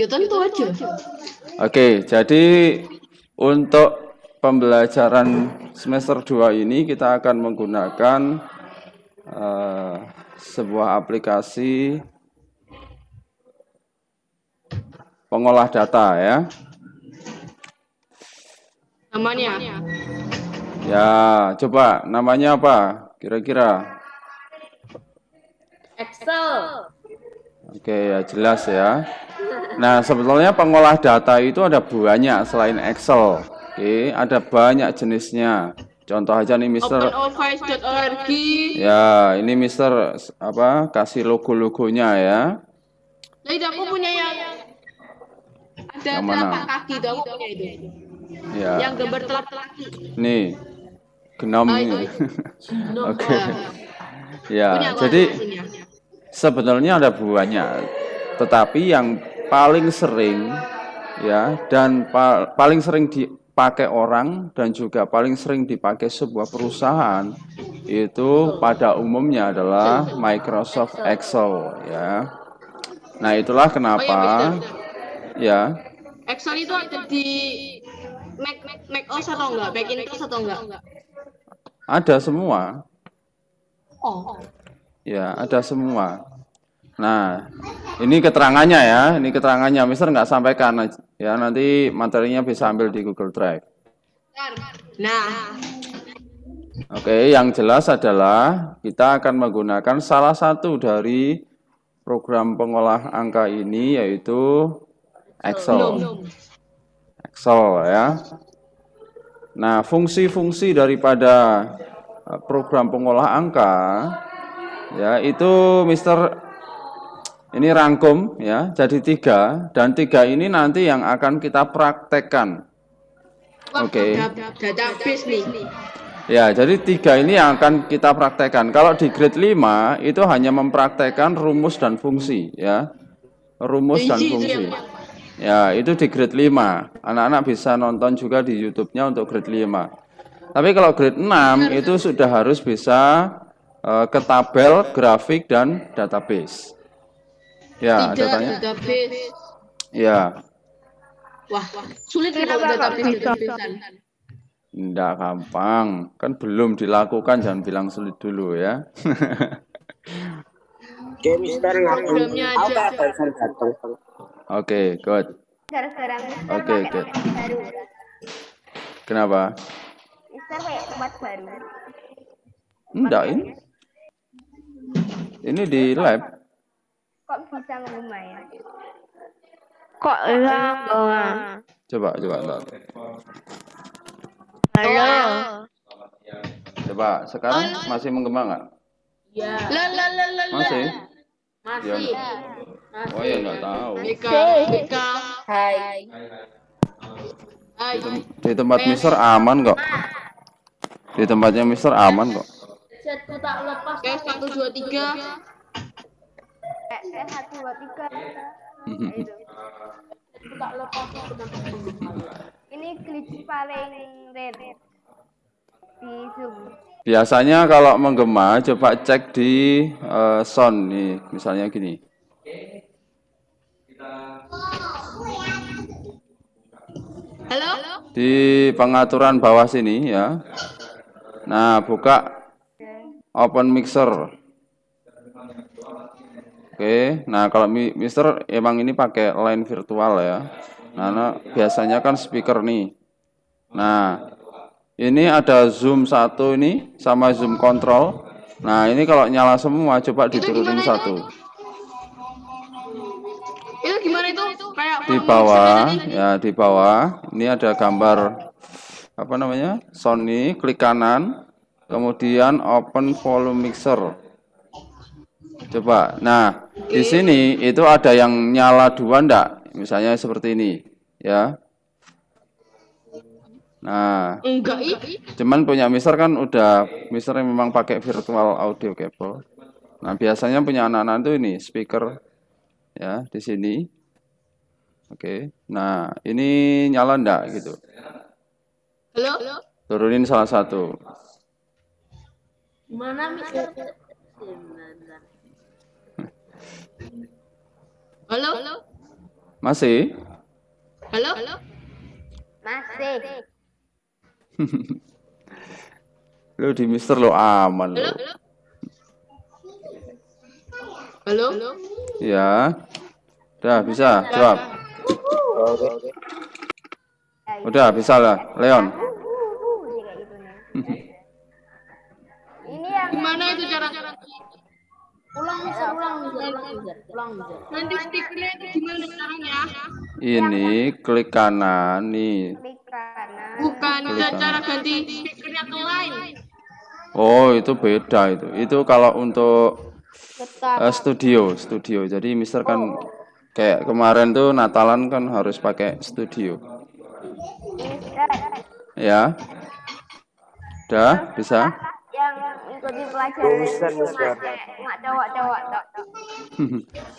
Ya tentu aja. Oke, jadi untuk pembelajaran semester 2 ini kita akan menggunakan sebuah aplikasi pengolah data ya. Namanya Ya, coba namanya apa? Kira-kira. Excel. Oke, ya jelas ya. Nah, sebetulnya pengolah data itu ada banyak selain Excel. Oke, ada banyak jenisnya. Contoh aja nih, Mister. OpenOffice.org. Ya, ini Mister apa? Kasih logo-logonya ya. Nah, itu aku punya yang ada Yang mana? telapak kaki itu aku punya itu. Ya. Yang gambar telapak kaki. Nih, genom Itu. nih. No, Oke. punya Ya, aku jadi punya. sebetulnya ada banyak. Tetapi yang paling sering ya dan paling sering dipakai orang dan juga paling sering dipakai sebuah perusahaan itu pada umumnya adalah Microsoft Excel ya. Nah, itulah Oh ya, kenapa Mister. ya Excel itu ada di Mac OS atau enggak? Macintosh atau enggak? ada semua. Oh. Ya, ada semua. Nah, ini keterangannya ya, ini keterangannya. Mister nggak sampaikan ya, nanti materinya bisa ambil di Google Drive. Nah, Oke, yang jelas adalah kita akan menggunakan salah satu dari program pengolah angka ini yaitu Excel. belum. Excel ya. Nah, fungsi-fungsi daripada program pengolah angka ya itu Mister ini rangkum ya jadi 3 dan 3 ini nanti yang akan kita praktekkan. Oke. Database nih. Ya, jadi 3 ini yang akan kita praktekkan. Kalau di grade 5 itu hanya mempraktekkan rumus dan fungsi ya. Rumus dan fungsi. Ya, itu di grade 5. Anak-anak bisa nonton juga di YouTube-nya untuk grade 5. Tapi kalau grade 6 itu sudah harus bisa ke tabel, grafik dan database. Ya, ada tanya? Database. Ya. Wah, sulit nih kalau database-an. Enggak gampang, kan belum dilakukan, jangan bilang sulit dulu ya. Oke, Mister ngaku. Programnya aja. Barusan datang. Oke, good. Gara-gara Mister Oke, pakai good. tempat baru. Kenapa? Mister pakai tempat baru. Enggak, ini di lab. Kok bisa ngegema ya? Kok lama? Coba, entar. Halo. Coba, sekarang masih menggema nggak? Ya. Masih? Masih. Oh ya, nggak tahu. Bika. Hai. Di tempat Mister aman kok. Di tempatnya Mister aman kok. Setku tak lepas. Guys, 1, 2, 3. 1, 2, 3. Setku tak lepas. Ini glitch paling rare di Zoom. Biasanya kalau menggema, coba cek di sound nih, misalnya gini. Halo? Di pengaturan bawah sini ya. Nah, buka open mixer. Oke, nah kalau Mister emang ini pakai line virtual ya. Nah, biasanya kan speaker nih. Nah, ini ada zoom 1 ini sama zoom control. Nah, ini kalau nyala semua coba diturunin 1. Itu gimana itu? Kayak Di bawah ya, di bawah ini ada gambar apa namanya? Sony, klik kanan, kemudian open volume mixer. Coba. Nah, di sini itu ada yang nyala 2 enggak? Misalnya seperti ini, ya. Nah, enggak cuman punya Mister kan udah Mister yang memang pakai virtual audio cable. Nah, biasanya punya anak-anak itu ini speaker ya di sini. Oke. Nah, ini nyala enggak gitu. Halo? Turunin salah satu. Gimana, Mister? Halo? Masih? Halo? Masih. Lu di Mister lo aman Halo? lo. Halo? Ya. Udah bisa jawab. Oke. Udah bisa lah, Leon. Dia kayak gitu nih. Ini yang Gimana itu cara? Ulang, ulang. Nanti stikernya itu gimana caranya? Ini klik kanan nih. klik kanan. Bukan Klik cara ganti stikernya ke lain. Oh, itu beda itu. Itu kalau untuk Tetap. studio. Jadi Mister kan kayak kemarin tuh Natalan kan harus pakai studio. Mister. Ya. Udah, bisa? Yang ikuti pelajaran Mister. cuma cowok-cowok tok.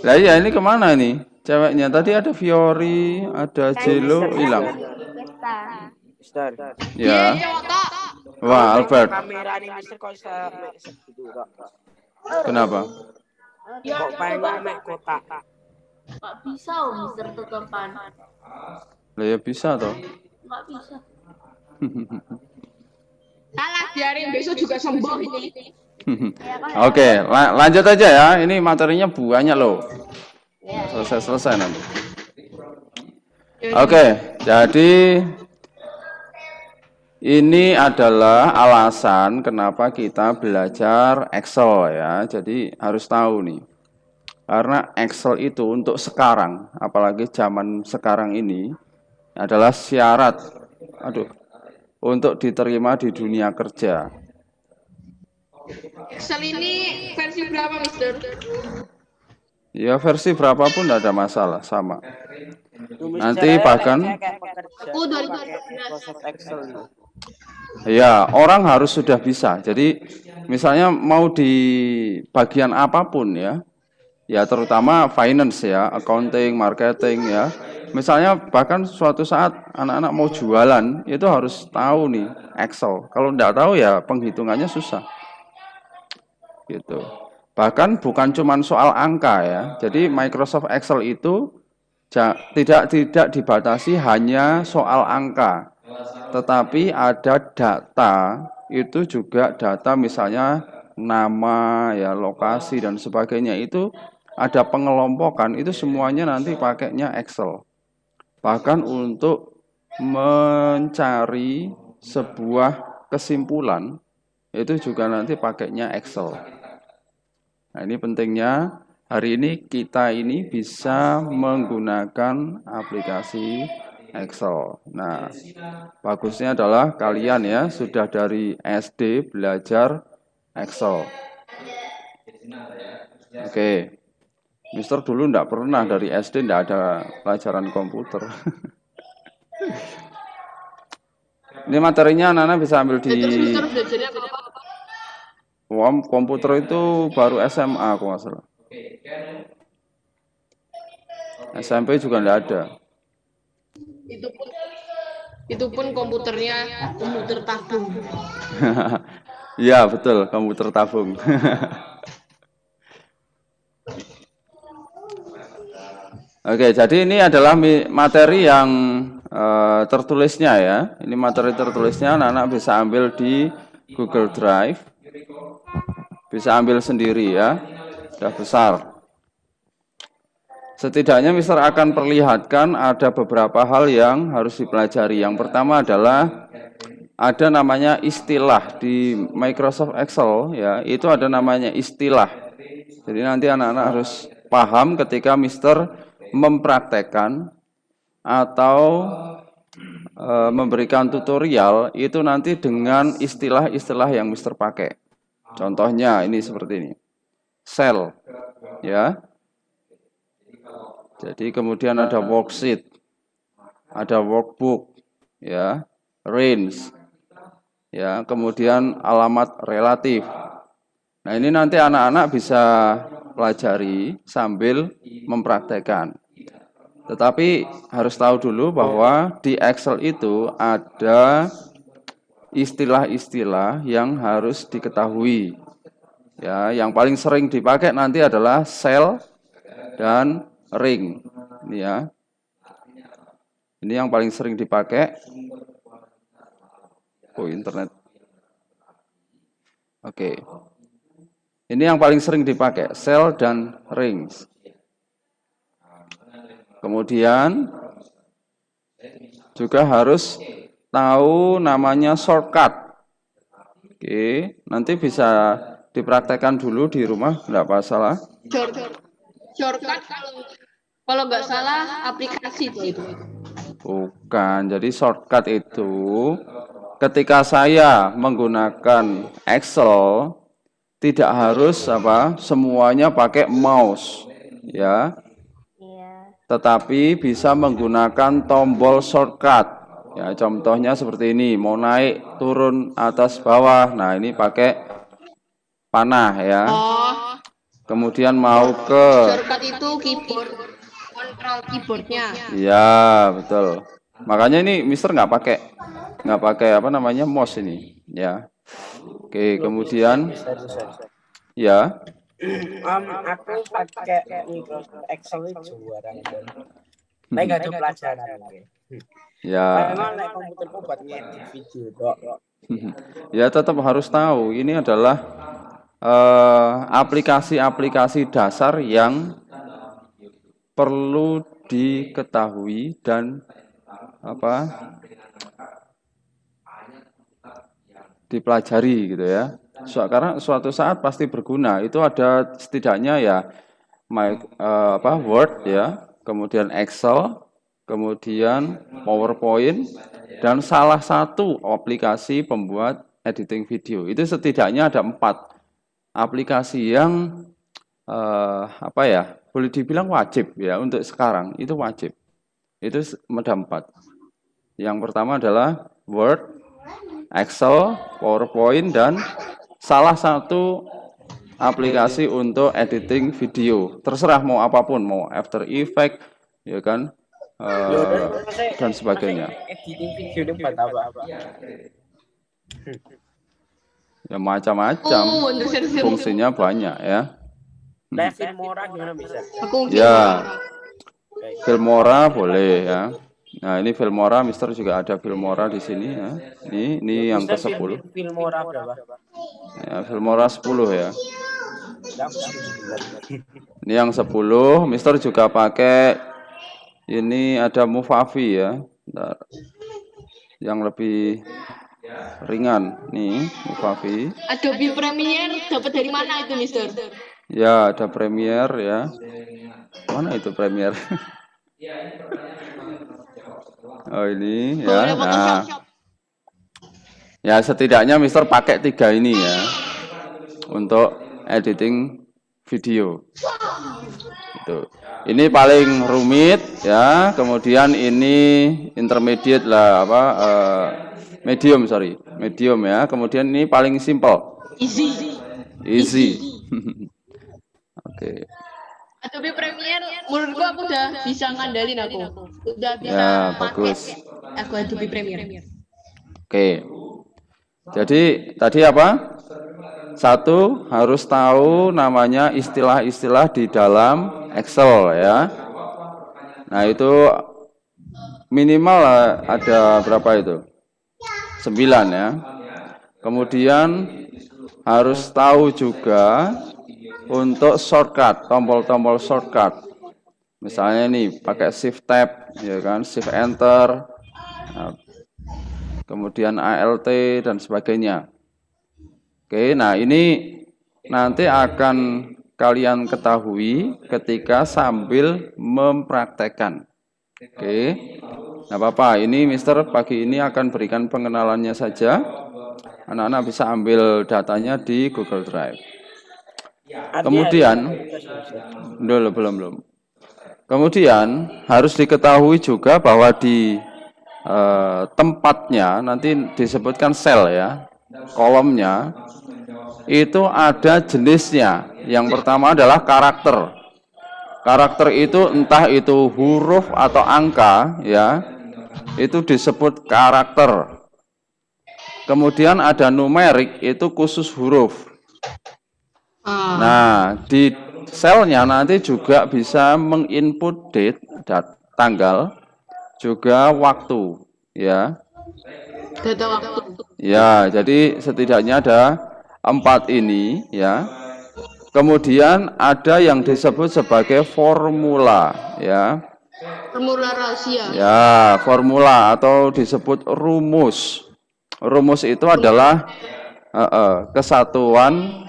Lah iya ini kemana nih? Ceweknya tadi ada Fiori, ada Jelo hilang. Kita. Mister. Ya. Cowok tak. Wah, Albert. Kamera nih Mister kok bisa gitu kok. Kenapa? Kok pengen mek kotak. Nggak bisa, Mister tetepan. Lah ya bisa toh. Nggak bisa. Salah biarin besok juga sembuh ini. Oke, lanjut aja ya. Ini materinya banyak loh. Selesai nanti. Oke, jadi ini adalah alasan kenapa kita belajar Excel ya. Jadi harus tahu nih. Karena Excel itu untuk sekarang, apalagi zaman sekarang ini adalah syarat untuk diterima di dunia kerja. Excel ini versi berapa, Mister? Ya versi berapapun tidak ada masalah, sama. Nanti bahkan Aku dari Proses Excel nih. ya orang harus sudah bisa. Jadi misalnya mau di bagian apapun ya, ya terutama finance ya, accounting, marketing ya. Misalnya bahkan suatu saat anak-anak mau jualan itu harus tahu nih Excel. Kalau tidak tahu ya penghitungannya susah. Gitu. Bahkan bukan cuma soal angka ya. Jadi Microsoft Excel itu tidak dibatasi hanya soal angka. Tetapi ada data, itu juga data misalnya nama, ya lokasi dan sebagainya itu ada pengelompokan, itu semuanya nanti pakainya Excel. Bahkan untuk mencari sebuah kesimpulan, itu juga nanti pakainya Excel. Nah ini pentingnya hari ini kita ini bisa menggunakan aplikasi Excel. Nah, bagusnya adalah kalian ya sudah dari SD belajar Excel. Oke, Mister dulu enggak pernah dari SD enggak ada pelajaran komputer. Ini materinya anak-anak bisa ambil di Terus Mister belajarnya apa? komputer itu baru SMA kalau nggak salah. SMP juga enggak ada. Itu pun komputernya komputer tabung. Iya betul, komputer tabung. Oke, jadi ini adalah materi yang tertulisnya ya. Ini materi tertulisnya, anak-anak bisa ambil di Google Drive. Bisa ambil sendiri ya, sudah besar. Setidaknya Mister akan perlihatkan ada beberapa hal yang harus dipelajari. Yang pertama adalah ada namanya istilah di Microsoft Excel ya, itu ada namanya istilah. Jadi nanti anak-anak harus paham ketika Mister mempraktekkan atau memberikan tutorial itu nanti dengan istilah-istilah yang Mister pakai. Contohnya ini seperti ini. Cell ya. Jadi kemudian ada worksheet, ada workbook, ya, range, ya, kemudian alamat relatif. Nah ini nanti anak-anak bisa pelajari sambil mempraktekkan. Tetapi harus tahu dulu bahwa di Excel itu ada istilah-istilah yang harus diketahui. Ya, yang paling sering dipakai nanti adalah cell dan ring, ya. Ini yang paling sering dipakai. Oh, internet. Oke. Ini yang paling sering dipakai, cell dan rings. Kemudian juga harus tahu namanya shortcut. Oke, nanti bisa dipraktekkan dulu di rumah, enggak masalah. Shortcut kalau nggak salah aplikasi itu. Bukan, jadi shortcut itu ketika saya menggunakan Excel tidak harus semuanya pakai mouse, ya. Iya. Tetapi bisa menggunakan tombol shortcut. Ya, contohnya seperti ini, mau naik, turun, atas, bawah. Nah, ini pakai panah ya. Oh, Kemudian mau ke shortcut itu keyboard, kontrol keyboardnya. Iya, betul. Makanya ini Mister nggak pakai mouse ini, ya. Oke, kemudian ya. Aku pakai Microsoft Excel itu juara. Tapi nggak ada pelajaran. Ya. Memang naik komputerku buat ngedit video dok. Ya, tetap harus tahu. Ini adalah aplikasi-aplikasi dasar yang perlu diketahui dan dipelajari gitu ya. Karena suatu saat pasti berguna. Itu ada setidaknya ya Word ya, kemudian Excel, kemudian PowerPoint, dan salah satu aplikasi pembuat editing video. Itu setidaknya ada 4 aplikasi yang boleh dibilang wajib ya untuk sekarang. Itu wajib. Itu ada 4. Yang pertama adalah Word, Excel, PowerPoint, dan salah satu aplikasi untuk editing video. Terserah mau apapun, mau After Effects, ya kan, dan sebagainya. Editing video itu buat apa? Ya macam-macam, fungsinya banyak ya. Filmora gimana bisa? Ya, Filmora boleh ya. Nah, ini Filmora, Mister juga ada Filmora di sini ya. Ini yang ke-10. Filmora berapa? Ya, Filmora 10 ya. Ini yang 10, Mister juga pakai ini ada Movavi ya. Bentar. Yang lebih ringan nih, Movavi. Adobe Premiere dapat dari mana itu, Mister? Ya, ada Premiere ya. Mana itu Premiere? Oh, ini ya. Nah. Ya, setidaknya Mister pakai 3 ini ya. Untuk editing video. Itu. Ini paling rumit ya, kemudian ini intermediate lah medium ya. Kemudian ini paling simple. Easy. Oke. Adobe Premiere menurutku aku udah bisa ngandalin aku. Udah bisa Ya, bagus. Aku Adobe Premiere. Oke. Jadi tadi apa? 1 harus tahu namanya istilah-istilah di dalam Excel ya. Nah, itu minimal ada berapa itu? 9 ya. Kemudian harus tahu juga untuk shortcut, tombol-tombol shortcut. Misalnya nih pakai Shift Tab ya kan, Shift Enter. Nah, kemudian ALT dan sebagainya. Oke, nah ini nanti akan kalian ketahui ketika sambil mempraktekkan. Oke, nah apa-apa, ini Mister pagi ini akan berikan pengenalannya saja. Anak-anak bisa ambil datanya di Google Drive. Kemudian, belum. Kemudian harus diketahui juga bahwa di tempatnya nanti disebutkan sel ya, kolomnya itu ada jenisnya. Yang pertama adalah karakter. Karakter itu entah itu huruf atau angka ya, itu disebut karakter. Kemudian ada numerik, itu khusus huruf. Nah, di selnya nanti juga bisa menginput date, tanggal, juga waktu, ya. Data waktu. Ya, jadi setidaknya ada 4 ini, ya. Kemudian ada yang disebut sebagai formula, ya. Formula rahasia. Ya, formula atau disebut rumus. Rumus itu adalah kesatuan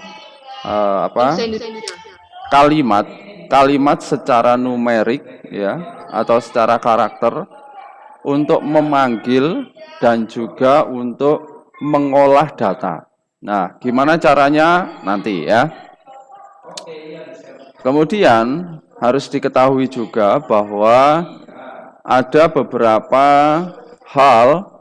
kalimat secara numerik, ya, atau secara karakter untuk memanggil dan juga untuk mengolah data. Nah, gimana caranya nanti, ya. Kemudian harus diketahui juga bahwa ada beberapa hal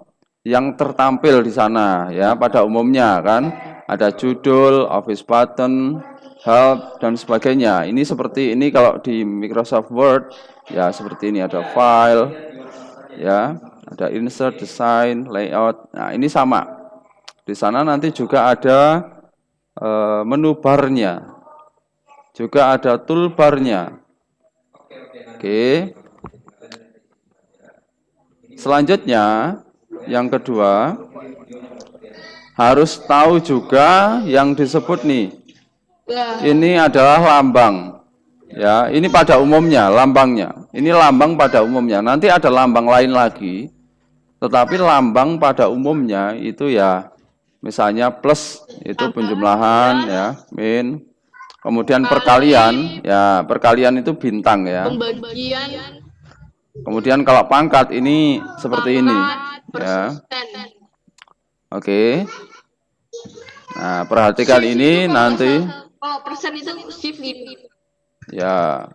yang tertampil di sana, ya, pada umumnya kan ada judul, office button, help dan sebagainya. Ini seperti ini kalau di Microsoft Word, ya seperti ini ada file, ya, ada insert, design, layout. Nah, ini sama. Di sana nanti juga ada menu barnya. Juga ada toolbarnya. Oke. Selanjutnya, yang kedua, harus tahu juga yang disebut nih. Ini adalah lambang. Ya, ini pada umumnya lambangnya. Ini lambang pada umumnya. Nanti ada lambang lain lagi. Tetapi lambang pada umumnya itu ya misalnya plus itu penjumlahan, ya, min. Kemudian perkalian, ya perkalian itu bintang, ya. Pembagian. Kemudian kalau pangkat ini seperti ini, ya. Oke. Nah, perhatikan ini nanti. Oh, persen itu shift ini. Ya.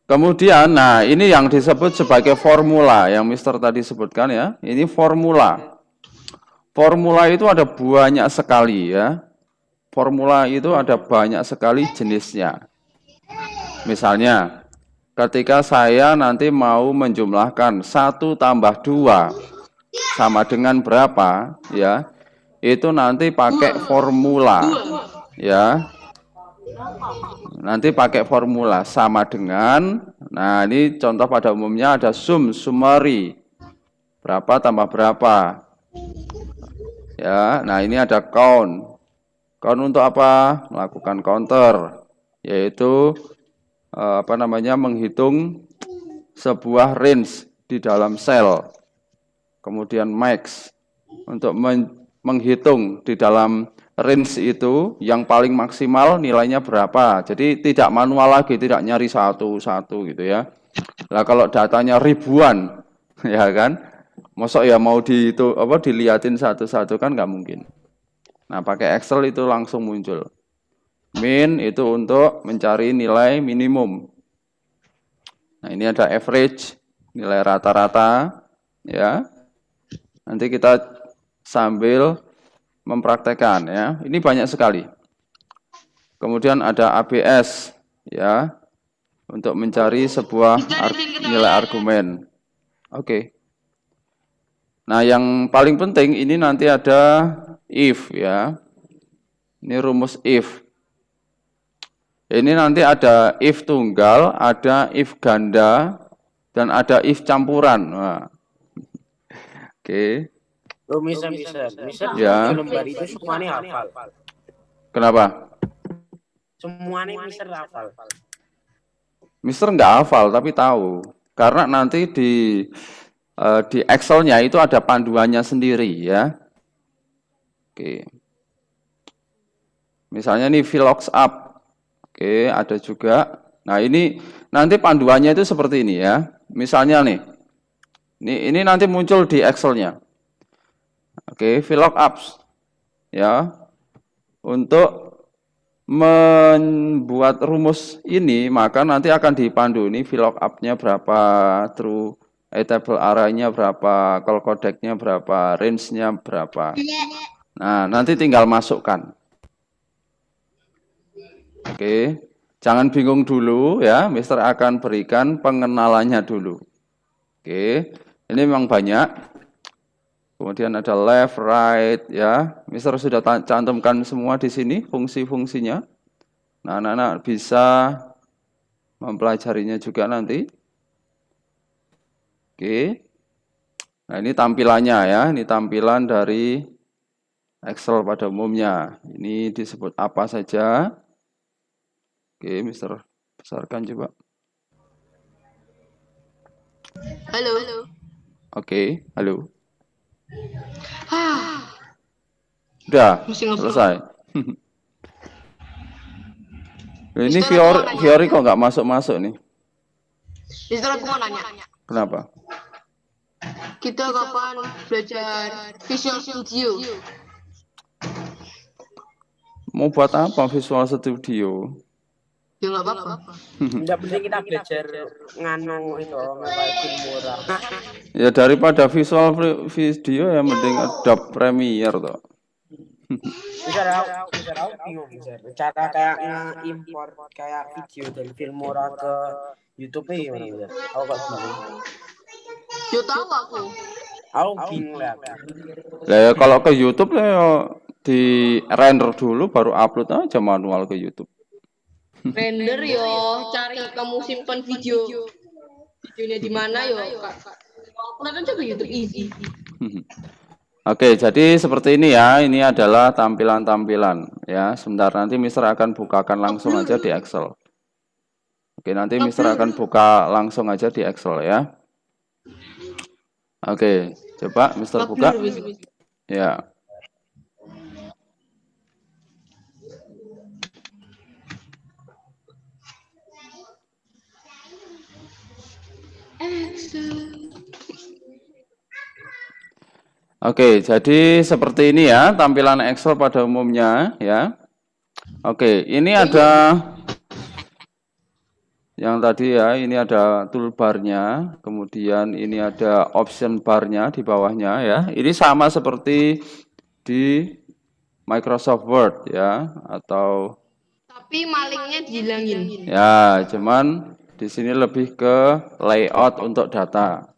Kemudian, nah ini yang disebut sebagai formula yang Mister tadi sebutkan, ya. Ini formula. Formula itu ada banyak sekali, ya. Formula itu ada banyak sekali jenisnya. Misalnya, ketika saya nanti mau menjumlahkan 1 tambah 2 sama dengan berapa, ya, itu nanti pakai formula, ya. Nanti pakai formula sama dengan, nah ini contoh pada umumnya ada summary, berapa tambah berapa, ya. Nah ini ada count. Count untuk apa? Melakukan counter, yaitu menghitung sebuah range di dalam sel. Kemudian max untuk menghitung di dalam range itu yang paling maksimal nilainya berapa. Jadi tidak manual lagi, tidak nyari satu-satu gitu, ya. Nah kalau datanya ribuan, ya kan, mosok ya mau diliatin satu-satu kan nggak mungkin. Nah, pakai Excel itu langsung muncul. Min itu untuk mencari nilai minimum. Nah, ini ada average, nilai rata-rata, ya. Nanti kita sambil mempraktekkan, ya. Ini banyak sekali. Kemudian ada ABS, ya, untuk mencari sebuah nilai argumen. Oke. Nah, yang paling penting ini nanti ada if, ya. Ini rumus if. Ini nanti ada if tunggal, ada if ganda, dan ada if campuran. Nah. Oke. Oh, bisa. Ya. Lembar itu semuanya hafal. Kenapa? Semuanya Mister hafal. Mister nggak hafal, tapi tahu. Karena nanti di Excel-nya itu ada panduannya sendiri, ya. Oke. Misalnya nih VLOOKUP. Oke, ada juga. Nah, ini nanti panduannya itu seperti ini, ya. Misalnya nih. Ini nanti muncul di Excel-nya. Oke, VLOOKUPs. Ya. Untuk membuat rumus ini, maka nanti akan dipandu ini VLOOKUP-nya berapa, true table array-nya berapa, call codec-nya berapa, range-nya berapa. Nah, nanti tinggal masukkan. Oke, jangan bingung dulu, ya. Mister akan berikan pengenalannya dulu. Oke, ini memang banyak. Kemudian ada left, right, ya. Mister sudah cantumkan semua di sini Oke. Nah, ini tampilannya ya. Ini tampilan dari Excel pada umumnya. Ini disebut apa saja? Oke, Mister besarkan coba. Halo. Oke, halo. Hah, Udah, mesti ngobrol. selesai. Ini Mister, aku mau nanya. Fiori kok nggak masuk-masuk nih? Mister, aku mau nanya. Kenapa? Kita kapan belajar Visual Studio? Mau buat apa Visual Studio? Ya nggak apa-apa. Enggak penting kita belajar nganu itu kayak Filmora. Ya daripada visual video ya mending Adobe Premiere toh. Bisa tahu bingung bisa. Cara kayak nge-import kayak video dari Filmora ke YouTube gimana bisa? Aku kok bingung. Yo tahu aku. Aku bingung lah. Lah ya kalau ke YouTube lah ya di render dulu baru upload aja manual ke YouTube. Render yo, cari kamu simpan videonya di mana yo. Upload aja ke YouTube easy. Oke, jadi seperti ini ya. Ini adalah tampilan-tampilan ya. Sebentar nanti Mister akan bukakan langsung aja di Excel. Oke, nanti Mister akan buka langsung aja di Excel ya. Oke, coba Mister buka. Ya. Oke, jadi seperti ini ya tampilan Excel pada umumnya ya. Oke, ini ada yang tadi ya, ini ada toolbarnya, kemudian ini ada option barnya di bawahnya ya. Ini sama seperti di Microsoft Word ya, atau Tapi malingnya dihilangin. ya, cuman di sini lebih ke layout untuk data.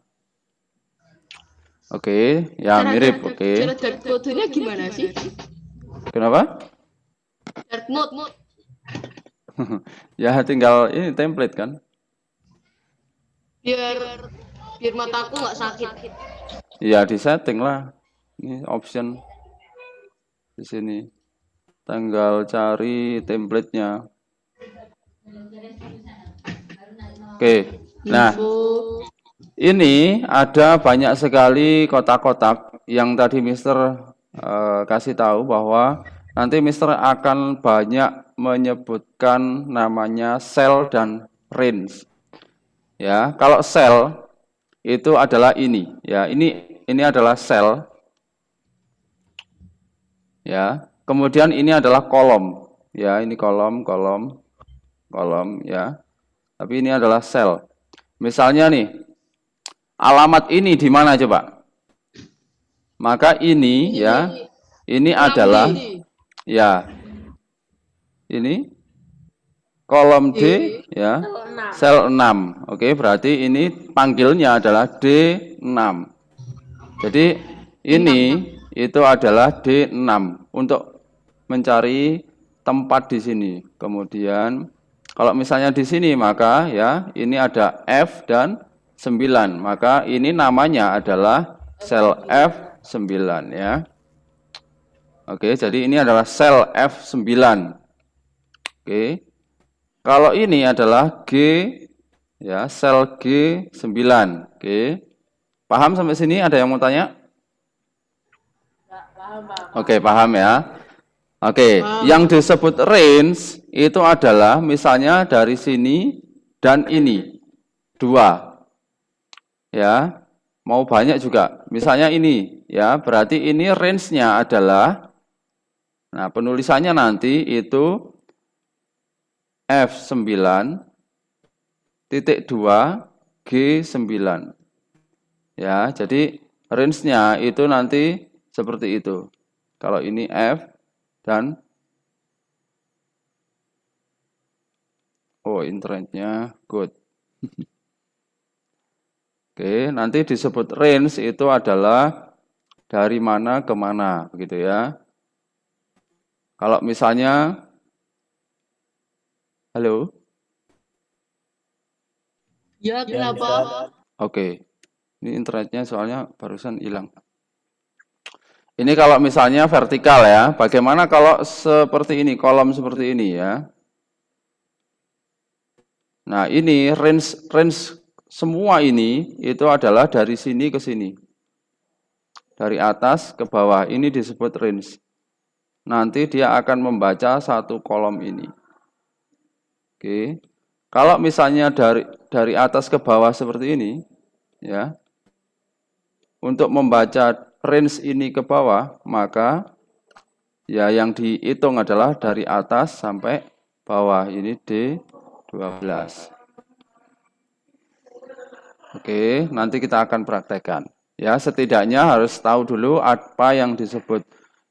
Oke, ya mirip. Oke. Cara dark mode-nya gimana sih? Kenapa? Dark mode. Ya tinggal ini template kan. Biar mataku nggak sakit. Iya di setting lah. Ini option di sini. Tinggal cari template-nya. Oke. Nah, ini ada banyak sekali kotak-kotak yang tadi Mister kasih tahu bahwa nanti Mister akan banyak menyebutkan namanya cell dan range. Ya, kalau cell itu adalah ini. Ya, ini adalah cell. Ya, kemudian ini adalah kolom. Ya, ini kolom ya. Tapi ini adalah cell. Misalnya nih, alamat ini di mana coba? Maka ini ya, ini adalah ya. Ini kolom D ya. Sel 6. Oke, berarti ini panggilnya adalah D6. Jadi ini itu adalah D6 untuk mencari tempat di sini. Kemudian kalau misalnya di sini maka ya, ini ada F dan 9, maka ini namanya adalah sel F9 ya. Oke, jadi ini adalah sel F9. Oke. Kalau ini adalah G ya, sel G9. Oke. Paham sampai sini? Ada yang mau tanya? Oke, paham ya. Oke, yang disebut range itu adalah misalnya dari sini dan ini. 2. Ya, mau banyak juga. Misalnya ini, ya, berarti ini range-nya adalah, nah penulisannya nanti itu F9 titik 2 G9. Ya, jadi range-nya itu nanti seperti itu. Kalau ini F dan oh internetnya good. Oke, nanti disebut range itu adalah dari mana ke mana, begitu ya. Kalau misalnya, halo? Ya, kenapa? Oke. Ini internetnya soalnya barusan hilang. Ini kalau misalnya vertikal ya. Bagaimana kalau seperti ini, kolom seperti ini ya. Nah, ini range semua ini itu adalah dari sini ke sini. Dari atas ke bawah. Ini disebut range. Nanti dia akan membaca satu kolom ini. Oke. Kalau misalnya dari atas ke bawah seperti ini, ya. Untuk membaca range ini ke bawah, maka ya yang dihitung adalah dari atas sampai bawah. Ini D12. Oke, nanti kita akan praktekkan. Ya, setidaknya harus tahu dulu apa yang disebut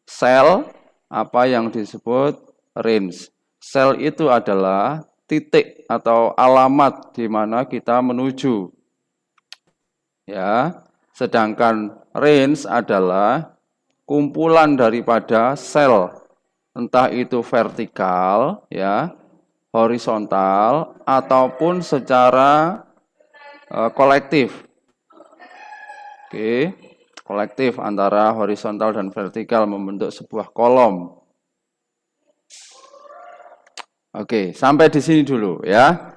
cell, apa yang disebut range. Cell itu adalah titik atau alamat di mana kita menuju. Ya. Sedangkan range adalah kumpulan daripada sel, entah itu vertikal, ya, horizontal, ataupun secara kolektif. Oke, kolektif antara horizontal dan vertikal membentuk sebuah kolom. Oke, sampai di sini dulu ya.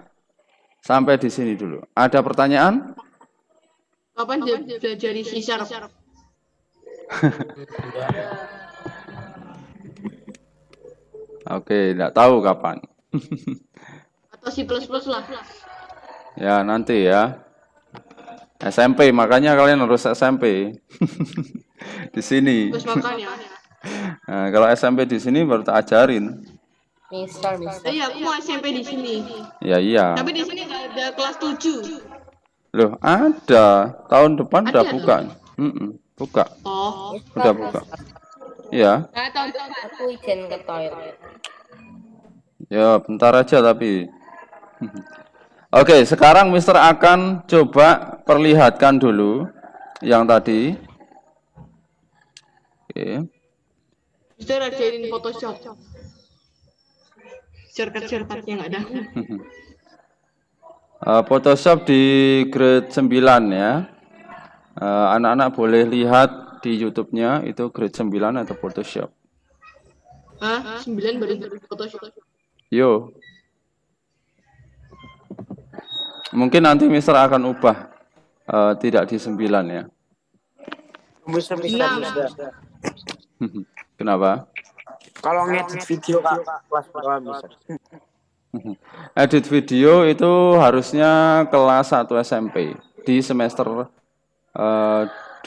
Sampai di sini dulu. Ada pertanyaan? Kapan dia belajar C#? Oke, tidak tahu kapan. Atau C++ lah. Ya, nanti ya. SMP, makanya kalian harus SMP. Di sini. Terus makanya. Nah, kalau SMP di sini baru tak ajarin. Mister. Iya, aku mau SMP di sini. Ya, iya. Tapi di sini nggak ada kelas 7. Loh, ada. Tahun depan udah Ada, buka. Buka. Oh. Udah buka. Ya. Nah, tahun depan. Aku izin ke toilet. Ya, bentar aja tapi. Oke, sekarang Mister akan coba perlihatkan dulu yang tadi. Oke. Bisa ajarin Photoshop. Shortcut-shortcutnya nggak ada. Photoshop di grade 9 ya. Anak-anak boleh lihat di YouTube-nya itu grade 9 atau Photoshop. Hah? 9 baru Photoshop. Yo. Mungkin nanti Mister akan ubah tidak di 9 ya. Bisa. Kenapa? Kalau ngedit video Kak, kelas berapa bisa? Edit video itu harusnya kelas 1 SMP di semester 2.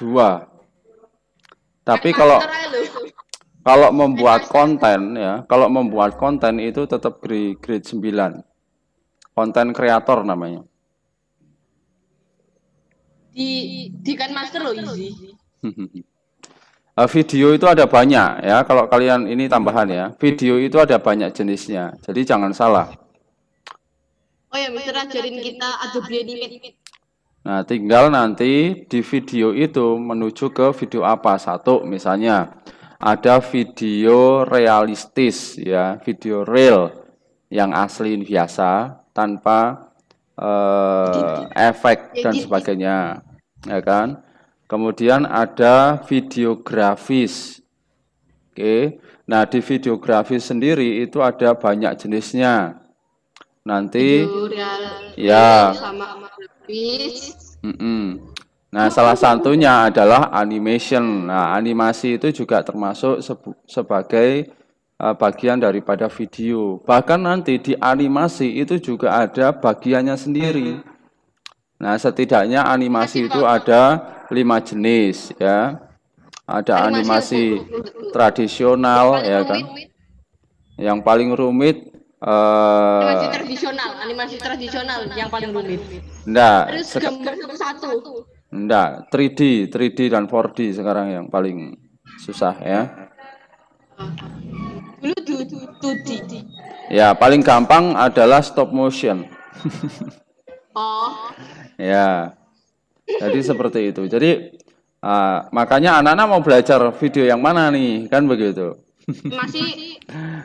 Tapi kalau membuat konten ya, kalau membuat konten itu tetap grade 9. Konten kreator namanya. Di kan master loh easy. Video itu ada banyak ya. Kalau kalian ini tambahan ya. Video itu ada banyak jenisnya. Jadi jangan salah. Oh ya, Mister ajarin kita Adobe Animate. Nah, tinggal nanti di video itu menuju ke video apa. Satu misalnya ada video realistis ya, video real yang asli biasa tanpa efek dan sebagainya, ya kan? Kemudian ada videografis. Oke. Nah, di videografis sendiri itu ada banyak jenisnya. Nanti ya. Sama grafis. Nah, salah satunya adalah animation. Nah, animasi itu juga termasuk sebagai bagian daripada video. Bahkan nanti di animasi itu juga ada bagiannya sendiri. Nah, setidaknya animasi itu ada 5 jenis ya. Ada animasi tradisional ya kan. Yang paling rumit animasi tradisional yang paling rumit. Enggak. Terus gambar satu-satu. Enggak, 3D dan 4D sekarang yang paling susah ya. Dulu 2D. Ya, paling gampang adalah stop motion. Oh. Ya, jadi seperti itu. Jadi makanya anak-anak mau belajar video yang mana nih, kan begitu.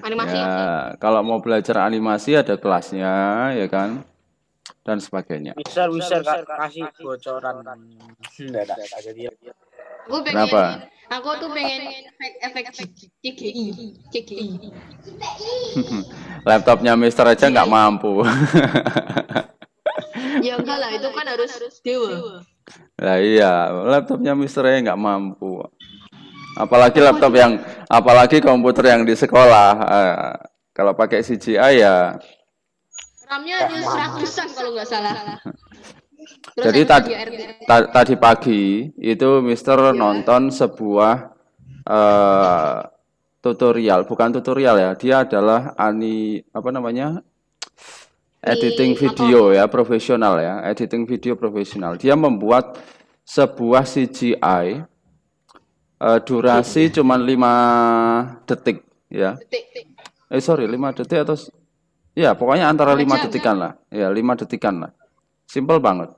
Animasi. Ya, kalau mau belajar animasi ada kelasnya, ya kan. dan sebagainya. Bisa kasih bocoran mendadak aja dia. Kenapa? Aku tuh pengen efek CGI. Laptopnya Mister aja nggak mampu. Ya enggak lah, itu kan harus dewa. Nah iya, laptopnya Mister aja nggak mampu. Apalagi komputer yang di sekolah. Kalau pakai CGI ya. RAM-nya ada 100-an kalau nggak salah. Terus Jadi ada tadi pagi itu Mister nonton sebuah tutorial, bukan tutorial ya. Dia adalah editing video ya, profesional ya, editing video profesional. Dia membuat sebuah CGI durasi cuma 5 detik ya. 5 detik atau ya pokoknya antara 5 detikan lah. Ya, 5 detikan lah. Simple banget.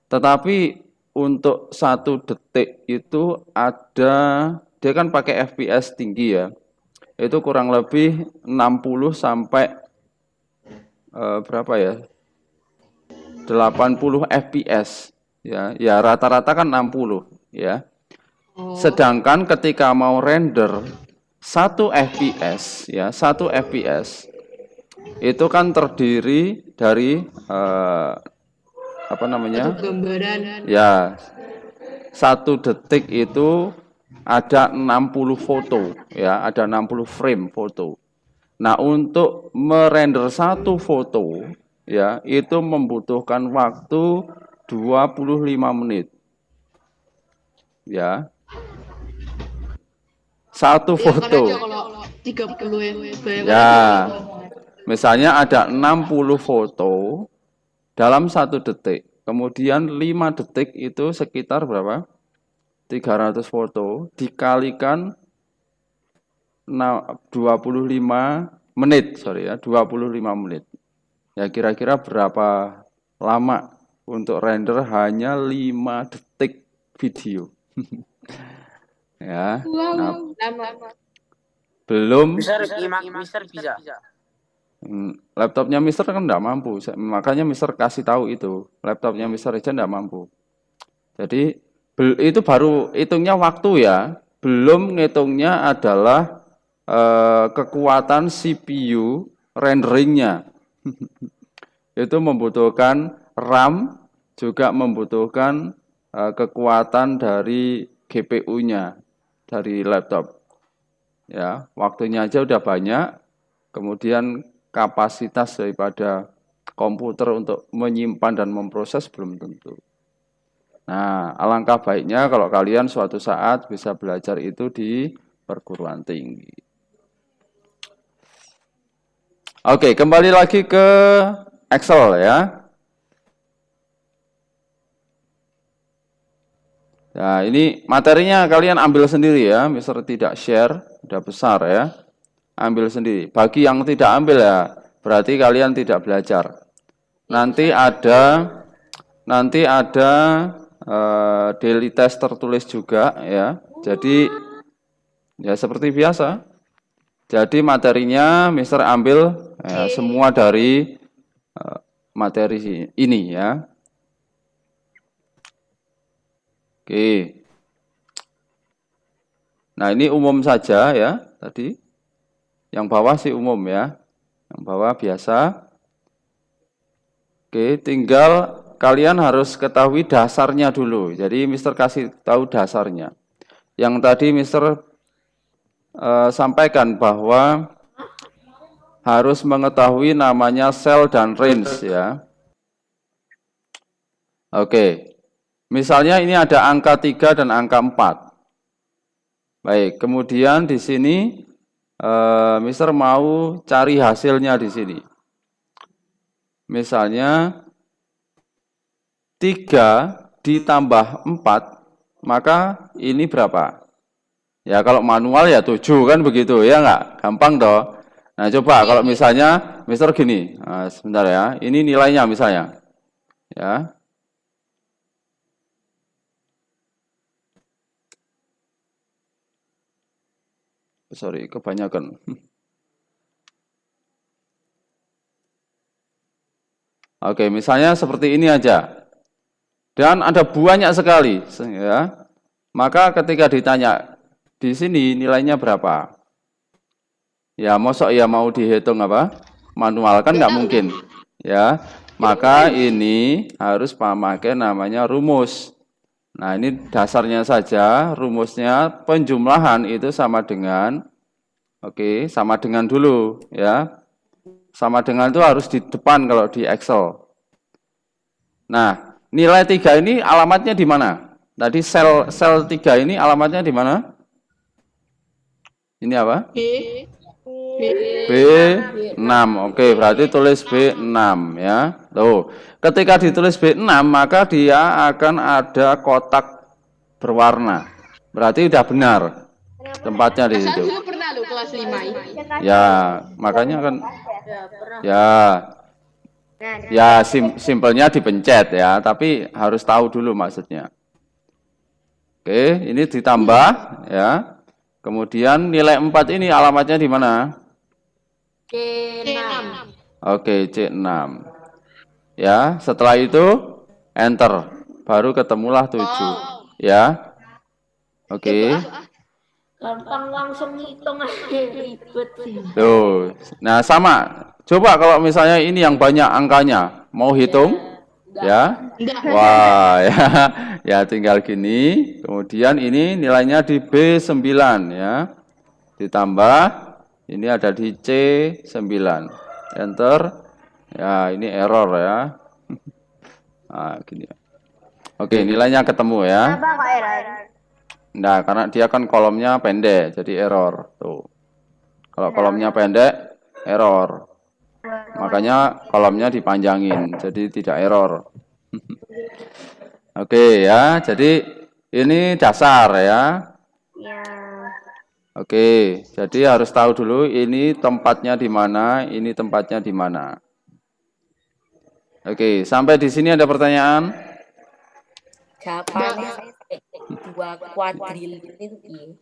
Tetapi untuk 1 detik itu dia kan pakai FPS tinggi ya. Itu kurang lebih 60 sampai berapa ya? 80 FPS ya. Ya rata-rata kan 60 ya. Sedangkan ketika mau render 1 FPS ya, 1 FPS itu kan terdiri dari gambaran. Ya, 1 detik itu ada 60 foto ya, ada 60 frame foto. Nah, untuk merender 1 foto ya, itu membutuhkan waktu 25 menit. Ya. 1 foto. Kalau 30 ya. Misalnya ada 60 foto dalam 1 detik. Kemudian 5 detik itu sekitar berapa? 300 foto dikalikan 25 menit, 25 menit. Ya kira-kira berapa lama untuk render hanya 5 detik video. Ya. Wow, lama. Belum. Mister bisa. Laptopnya Mister kan enggak mampu. Makanya Mister kasih tahu itu. Laptopnya Mister aja enggak mampu. Jadi itu baru hitungnya waktu ya. Belum ngitungnya adalah kekuatan CPU renderingnya. Itu membutuhkan RAM, juga membutuhkan kekuatan dari GPU-nya dari laptop. Ya, waktunya aja udah banyak. Kemudian kapasitas daripada komputer untuk menyimpan dan memproses belum tentu. Nah, alangkah baiknya kalau kalian suatu saat bisa belajar itu di perguruan tinggi. Oke, kembali lagi ke Excel ya. Nah, ini materinya kalian ambil sendiri ya, Mister tidak share, udah besar ya. Ambil sendiri. Bagi yang tidak ambil ya, berarti kalian tidak belajar. Nanti ada daily test tertulis juga ya. Jadi ya seperti biasa. Jadi materinya Mister ambil semua dari materi ini ya. Oke. Nah, ini umum saja ya tadi. Yang bawah sih umum ya. Yang bawah biasa. Oke, tinggal kalian harus ketahui dasarnya dulu. Jadi Mister kasih tahu dasarnya. Yang tadi Mister sampaikan bahwa harus mengetahui namanya sel dan range ya. Oke. Misalnya ini ada angka 3 dan angka 4. Baik, kemudian di sini Mister mau cari hasilnya di sini. Misalnya 3 ditambah 4, maka ini berapa? Ya kalau manual ya 7 kan begitu, ya enggak? Gampang toh. Nah coba kalau misalnya Mister gini, nah, sebentar ya, ini nilainya misalnya. Ya. Sorry, kebanyakan. Oke, misalnya seperti ini aja. Dan ada banyak sekali, ya. Maka ketika ditanya di sini nilainya berapa? Ya, mosok ya mau dihitung apa? Manual kan nggak mungkin, ya. Maka ini harus memakai namanya rumus. Nah, ini dasarnya saja, rumusnya penjumlahan itu sama dengan, oke, sama dengan dulu, ya. Sama dengan itu harus di depan kalau di Excel. Nah, nilai 3 ini alamatnya di mana? Tadi sel 3 ini alamatnya di mana? Ini apa? B6. Oke, berarti tulis B6 ya. Tuh, ketika ditulis B6 maka dia akan ada kotak berwarna. Berarti udah benar tempatnya di situ. Saya dulu pernah lo kelas 5 ini. Ya, makanya kan ya simpelnya dipencet ya, tapi harus tahu dulu maksudnya. Oke, ini ditambah ya. Kemudian nilai 4 ini alamatnya di mana? C6. Oke, C6. Ya, setelah itu enter. Baru ketemulah 7. Ya. Oke. Gampang langsung hitung aja ribet sih. Tuh. Nah, sama. Coba kalau misalnya ini yang banyak angkanya, mau hitung? Ya. Wah, ya. Ya tinggal gini. Kemudian ini nilainya di B9 ya. Ditambah ini ada di C9. Enter. Ya, ini error ya. Nah, gini. Oke, nilainya ketemu ya. Kenapa kok error? Nah, karena dia kan kolomnya pendek, jadi error. Tuh. Kalau kolomnya pendek, error. Makanya kolomnya dipanjangin, jadi tidak error. Oke ya, jadi ini dasar ya. Ya. Oke, jadi harus tahu dulu ini tempatnya di mana, ini tempatnya di mana. Oke, sampai di sini ada pertanyaan? Jawabannya 2 kuadril itu.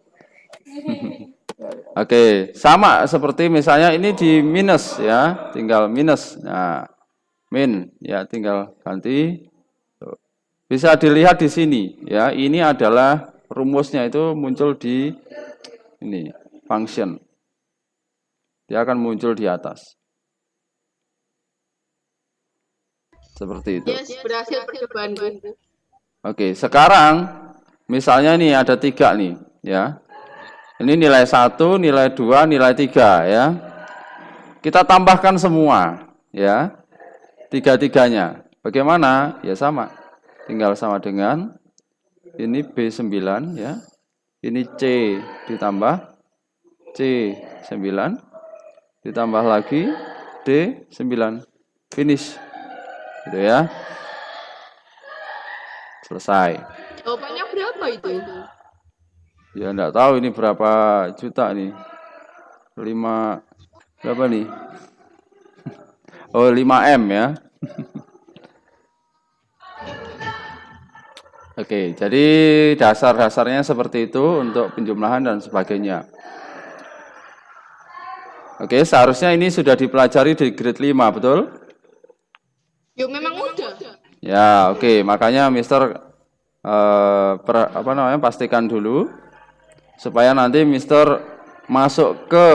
Oke, sama seperti misalnya ini di minus ya, tinggal minus. Nah, min ya tinggal ganti. Bisa dilihat di sini ya, ini adalah rumusnya itu muncul di ini function. Dia akan muncul di atas. Seperti itu. Yes, berhasil percobaanku. Oke, sekarang misalnya nih ada 3 nih ya. Ini nilai 1, nilai 2, nilai 3 ya. Kita tambahkan semua ya. 3-3-nya. Bagaimana? Ya sama. Tinggal sama dengan ini B9 ya. Ini C ditambah C9 ditambah lagi D9. Finish. Gitu ya. Selesai. Jawabannya berapa itu? Ya enggak tahu ini berapa juta nih. 5 berapa nih? Oh, 5M ya. Oke, jadi dasar-dasarnya seperti itu untuk penjumlahan dan sebagainya. Oke, seharusnya ini sudah dipelajari di grade 5, betul? Yo memang udah. Ya, oke, makanya Mister pastikan dulu supaya nanti Mister masuk ke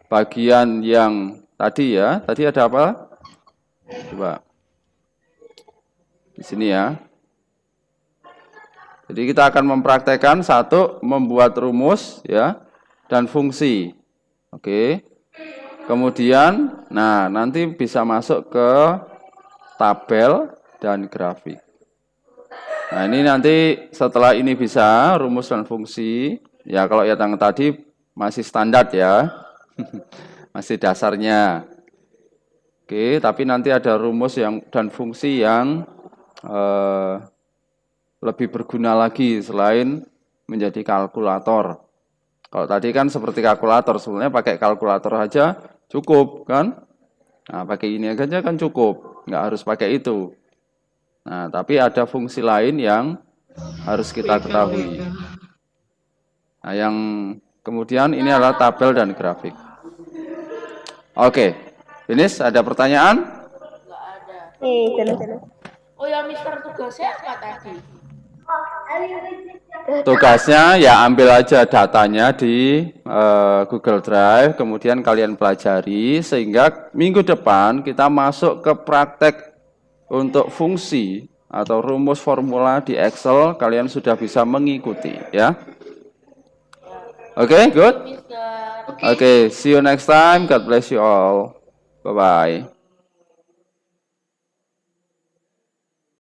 bagian yang tadi ya. Tadi ada apa? Coba. Di sini ya. Jadi kita akan mempraktekkan satu membuat rumus ya dan fungsi. Oke. Kemudian nah nanti bisa masuk ke tabel dan grafik. Nah, ini nanti setelah ini bisa rumus dan fungsi. Ya kalau yang tadi masih standar ya. Masih dasarnya. Oke, tapi nanti ada rumus yang dan fungsi yang lebih berguna lagi selain menjadi kalkulator. Kalau tadi kan seperti kalkulator, sebenarnya pakai kalkulator aja cukup kan? Nah, pakai ini aja kan cukup, nggak harus pakai itu. Nah, tapi ada fungsi lain yang harus kita ketahui. Nah, yang kemudian ini adalah tabel dan grafik. Oke, finish. Ada pertanyaan? Terus. Oh ya, Mister tugasnya apa tadi? Tugasnya ya ambil aja datanya di Google Drive, kemudian kalian pelajari sehingga minggu depan kita masuk ke praktek untuk fungsi atau rumus formula di Excel, kalian sudah bisa mengikuti ya. Oke, good. Mister. Oke, see you next time. God bless you all. Bye bye.